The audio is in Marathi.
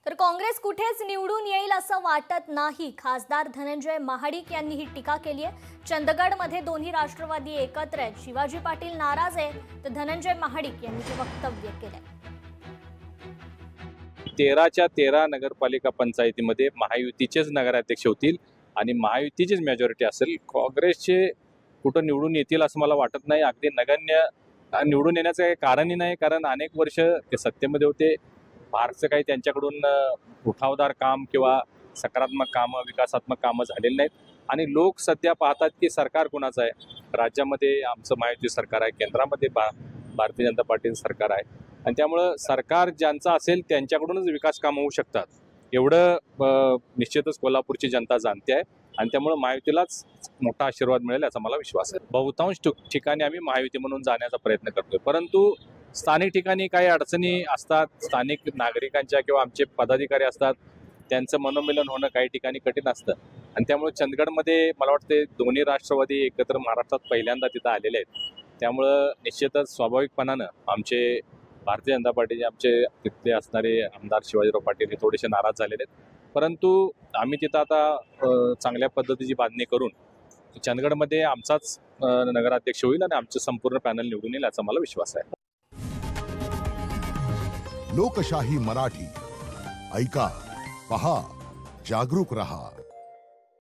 तर काँग्रेस कुठेच निवडून येईल असं वाटत नाही। खासदार धनंजय महाडिक यांनी ही टीका केली आहे। चंदगडमध्ये दोन्ही राष्ट्रवादी एकत्र आहेत। शिवाजी पाटील नाराज आहेत तर धनंजय महाडिक यांनी हे वक्तव्य केले। 13च्या 13 नगरपालिका पंचायतीमध्ये महायुतीचेच नगराध्यक्ष होतील आणि महायुतीचीच मेजॉरिटी असेल। काँग्रेसचे कुठं निवडून येतील असं मला वाटत नाही। अगदी नगण्य निवडून येण्याचं काही कारणही नाही, कारण अनेक वर्ष ते सत्तेमध्ये होते। फारसं काही त्यांच्याकडून उठावदार काम किंवा सकारात्मक कामं, विकासात्मक कामं झालेली नाहीत आणि लोक सध्या पाहतात की सरकार कोणाचं आहे। राज्यामध्ये आमचं महायुती सरकार आहे, केंद्रामध्ये भारतीय जनता पार्टी सरकार आहे आणि त्यामुळं सरकार ज्यांचं असेल त्यांच्याकडूनच विकास कामं होऊ शकतात, एवढं निश्चितच कोल्हापूरची जनता जाणते आहे आणि त्यामुळे महायुतीलाच मोठा आशीर्वाद मिळेल याचा मला विश्वास आहे। बहुतांश ठिकाणी आम्ही महायुती म्हणून जाण्याचा प्रयत्न करतोय, परंतु स्थानिक ठिकाणी काही अडचणी असतात। स्थानिक नागरिकांच्या किंवा आमचे पदाधिकारी असतात, त्यांचं मनोमिलन होणं काही ठिकाणी कठीण असतं आणि त्यामुळे चंदगडमध्ये मला वाटते दोन्ही राष्ट्रवादी एकत्र महाराष्ट्रात पहिल्यांदा तिथं आलेले आहेत। त्यामुळं निश्चितच स्वाभाविकपणानं आमचे भारतीय जनता पार्टीचे आमचे तिथले असणारे आमदार शिवाजीराव पाटील हे थोडेसे नाराज झालेले आहेत, परंतु आम्ही तिथं आता चांगल्या पद्धतीची बांधणी करून चंदगडमध्ये आमचाच नगराध्यक्ष होईल आणि आमचं संपूर्ण पॅनल निवडून येईल याचा मला विश्वास आहे। लोकशाही मराठी ऐका, पहा, जागरूक रहा।